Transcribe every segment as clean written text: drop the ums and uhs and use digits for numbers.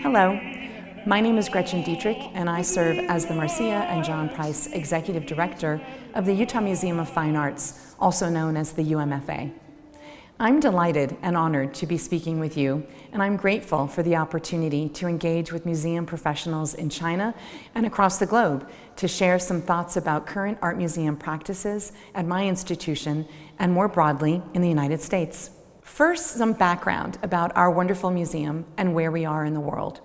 Hello, my name is Gretchen Dietrich, and I serve as the Marcia and John Price Executive Director of the Utah Museum of Fine Arts, also known as the UMFA. I'm delighted and honored to be speaking with you, and I'm grateful for the opportunity to engage with museum professionals in China and across the globe to share some thoughts about current art museum practices at my institution and more broadly in the United States. First, some background about our wonderful museum and where we are in the world.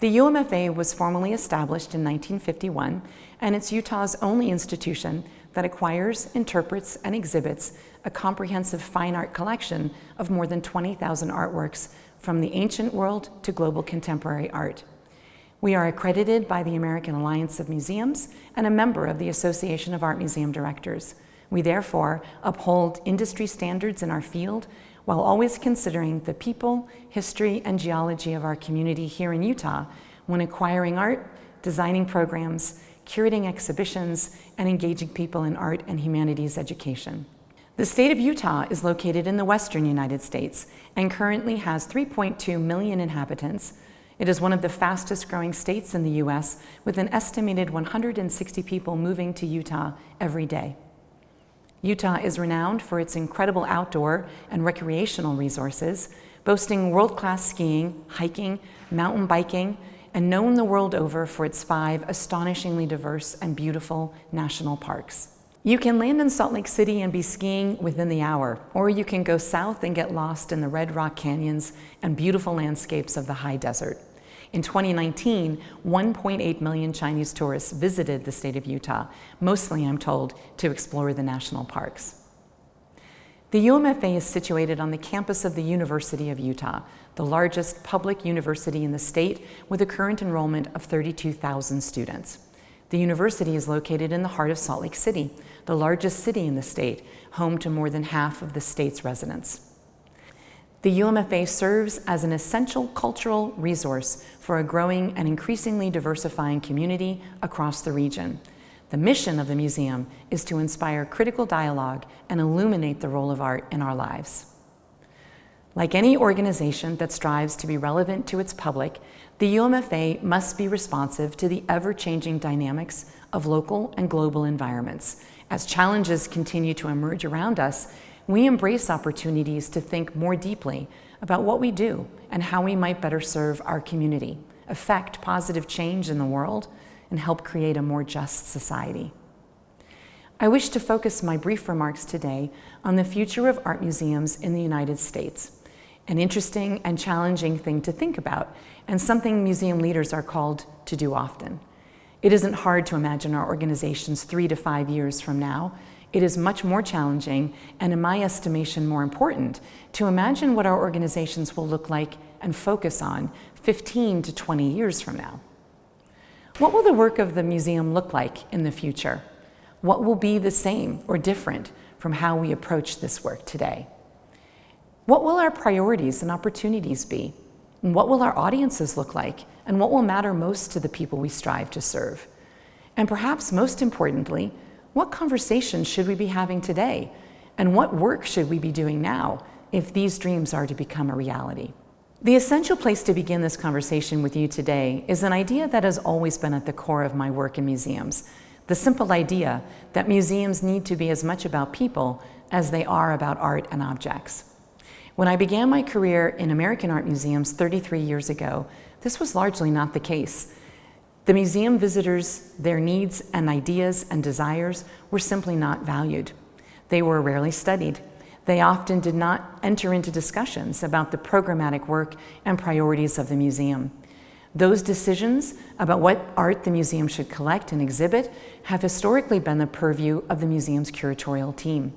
The UMFA was formally established in 1951, and it's Utah's only institution that acquires, interprets, and exhibits a comprehensive fine art collection of more than 20,000 artworks from the ancient world to global contemporary art. We are accredited by the American Alliance of Museums and a member of the Association of Art Museum Directors. We therefore uphold industry standards in our field while always considering the people, history, and geology of our community here in Utah when acquiring art, designing programs, curating exhibitions, and engaging people in art and humanities education. The state of Utah is located in the western United States and currently has 3.2 million inhabitants. It is one of the fastest growing states in the U.S. with an estimated 160 people moving to Utah every day. Utah is renowned for its incredible outdoor and recreational resources, boasting world-class skiing, hiking, mountain biking, and known the world over for its 5 astonishingly diverse and beautiful national parks. You can land in Salt Lake City and be skiing within the hour, or you can go south and get lost in the Red Rock Canyons and beautiful landscapes of the high desert. In 2019, 1.8 million Chinese tourists visited the state of Utah, mostly, I'm told, to explore the national parks. The UMFA is situated on the campus of the University of Utah, the largest public university in the state with a current enrollment of 32,000 students. The university is located in the heart of Salt Lake City, the largest city in the state, home to more than half of the state's residents. The UMFA serves as an essential cultural resource for a growing and increasingly diversifying community across the region. The mission of the museum is to inspire critical dialogue and illuminate the role of art in our lives. Like any organization that strives to be relevant to its public, the UMFA must be responsive to the ever-changing dynamics of local and global environments. As challenges continue to emerge around us, we embrace opportunities to think more deeply about what we do and how we might better serve our community, affect positive change in the world, and help create a more just society. I wish to focus my brief remarks today on the future of art museums in the United States, an interesting and challenging thing to think about, and something museum leaders are called to do often. It isn't hard to imagine our organizations 3 to 5 years from now. It is much more challenging, and in my estimation, more important, to imagine what our organizations will look like and focus on 15 to 20 years from now. What will the work of the museum look like in the future? What will be the same or different from how we approach this work today? What will our priorities and opportunities be? And what will our audiences look like? And what will matter most to the people we strive to serve? And perhaps most importantly, what conversations should we be having today? And what work should we be doing now if these dreams are to become a reality? The essential place to begin this conversation with you today is an idea that has always been at the core of my work in museums. The simple idea that museums need to be as much about people as they are about art and objects. When I began my career in American art museums 33 years ago, this was largely not the case. The museum visitors, their needs and ideas and desires were simply not valued. They were rarely studied. They often did not enter into discussions about the programmatic work and priorities of the museum. Those decisions about what art the museum should collect and exhibit have historically been the purview of the museum's curatorial team.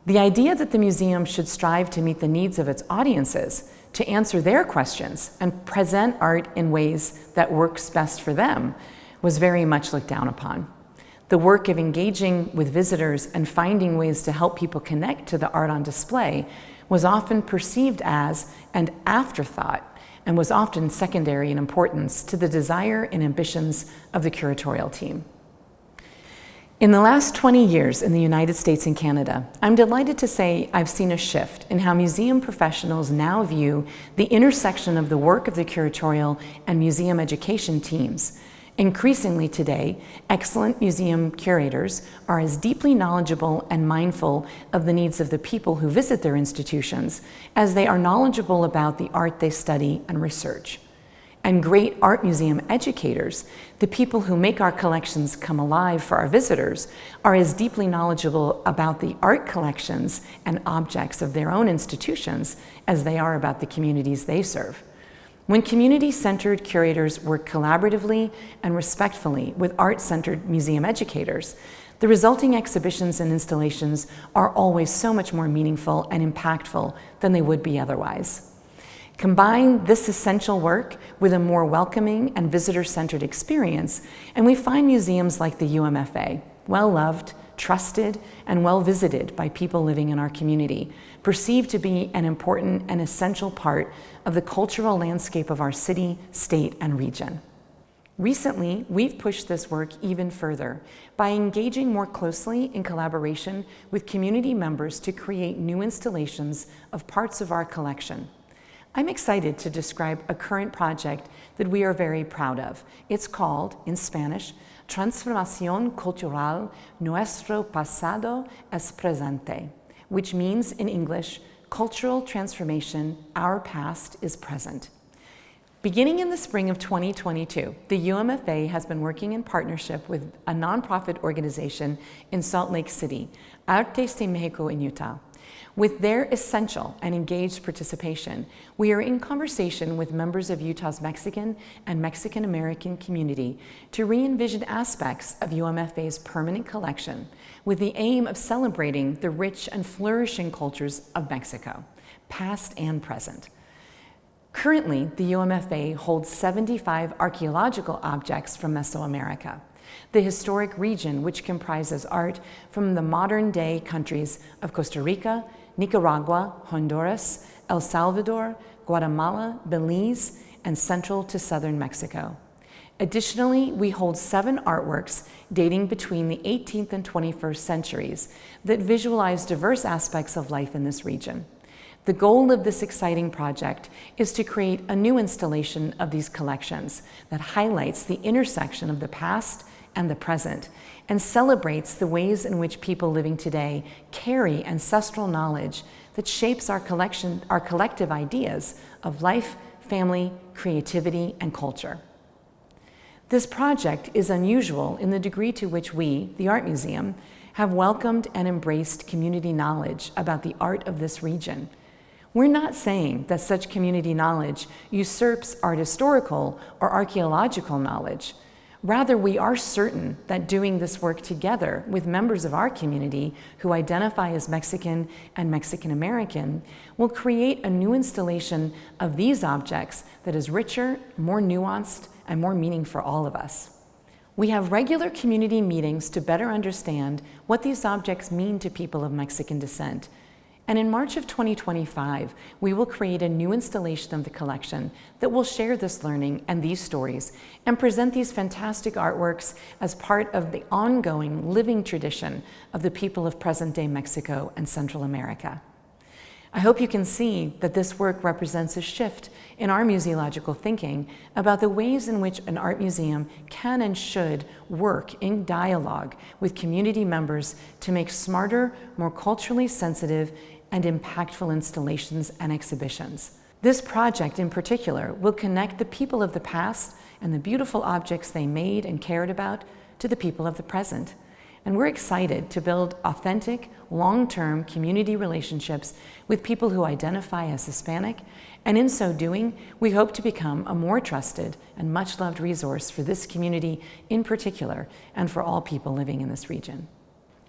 The idea that the museum should strive to meet the needs of its audiences, to answer their questions and present art in ways that works best for them, was very much looked down upon. The work of engaging with visitors and finding ways to help people connect to the art on display was often perceived as an afterthought and was often secondary in importance to the desire and ambitions of the curatorial team. In the last 20 years in the United States and Canada, I'm delighted to say I've seen a shift in how museum professionals now view the intersection of the work of the curatorial and museum education teams. Increasingly today, excellent museum curators are as deeply knowledgeable and mindful of the needs of the people who visit their institutions as they are knowledgeable about the art they study and research. And great art museum educators, the people who make our collections come alive for our visitors, are as deeply knowledgeable about the art collections and objects of their own institutions as they are about the communities they serve. When community-centered curators work collaboratively and respectfully with art-centered museum educators, the resulting exhibitions and installations are always so much more meaningful and impactful than they would be otherwise. Combine this essential work with a more welcoming and visitor-centered experience, and we find museums like the UMFA, well-loved, trusted, and well-visited by people living in our community, perceived to be an important and essential part of the cultural landscape of our city, state, and region. Recently, we've pushed this work even further by engaging more closely in collaboration with community members to create new installations of parts of our collection. I'm excited to describe a current project that we are very proud of. It's called, in Spanish, Transformación Cultural Nuestro Pasado es Presente, which means in English, cultural transformation, our past is present. Beginning in the spring of 2022, the UMFA has been working in partnership with a nonprofit organization in Salt Lake City, Artes de Mexico in Utah. With their essential and engaged participation, we are in conversation with members of Utah's Mexican and Mexican American community to re-envision aspects of UMFA's permanent collection with the aim of celebrating the rich and flourishing cultures of Mexico, past and present. Currently, the UMFA holds 75 archaeological objects from Mesoamerica, the historic region which comprises art from the modern-day countries of Costa Rica, Nicaragua, Honduras, El Salvador, Guatemala, Belize, and central to southern Mexico. Additionally, we hold 7 artworks dating between the 18th and 21st centuries that visualize diverse aspects of life in this region. The goal of this exciting project is to create a new installation of these collections that highlights the intersection of the past and the present, and celebrates the ways in which people living today carry ancestral knowledge that shapes our collective ideas of life, family, creativity, and culture. This project is unusual in the degree to which we, the Art Museum, have welcomed and embraced community knowledge about the art of this region. We're not saying that such community knowledge usurps art historical or archaeological knowledge. Rather, we are certain that doing this work together with members of our community who identify as Mexican and Mexican American will create a new installation of these objects that is richer, more nuanced, and more meaning for all of us. We have regular community meetings to better understand what these objects mean to people of Mexican descent. And in March of 2025, we will create a new installation of the collection that will share this learning and these stories and present these fantastic artworks as part of the ongoing living tradition of the people of present-day Mexico and Central America. I hope you can see that this work represents a shift in our museological thinking about the ways in which an art museum can and should work in dialogue with community members to make smarter, more culturally sensitive, and impactful installations and exhibitions. This project in particular will connect the people of the past and the beautiful objects they made and cared about to the people of the present. And we're excited to build authentic, long-term community relationships with people who identify as Hispanic, and in so doing, we hope to become a more trusted and much-loved resource for this community in particular, and for all people living in this region.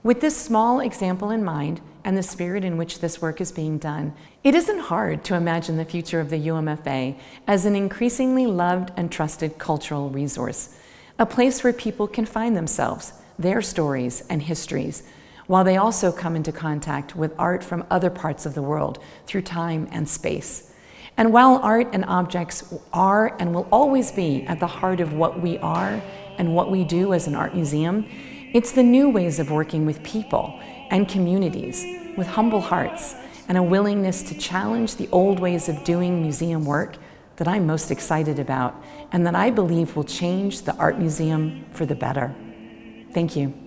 With this small example in mind, and the spirit in which this work is being done, it isn't hard to imagine the future of the UMFA as an increasingly loved and trusted cultural resource, a place where people can find themselves, their stories and histories, while they also come into contact with art from other parts of the world through time and space. And while art and objects are and will always be at the heart of what we are and what we do as an art museum, It's the new ways of working with people and communities with humble hearts and a willingness to challenge the old ways of doing museum work that I'm most excited about and that I believe will change the art museum for the better. Thank you.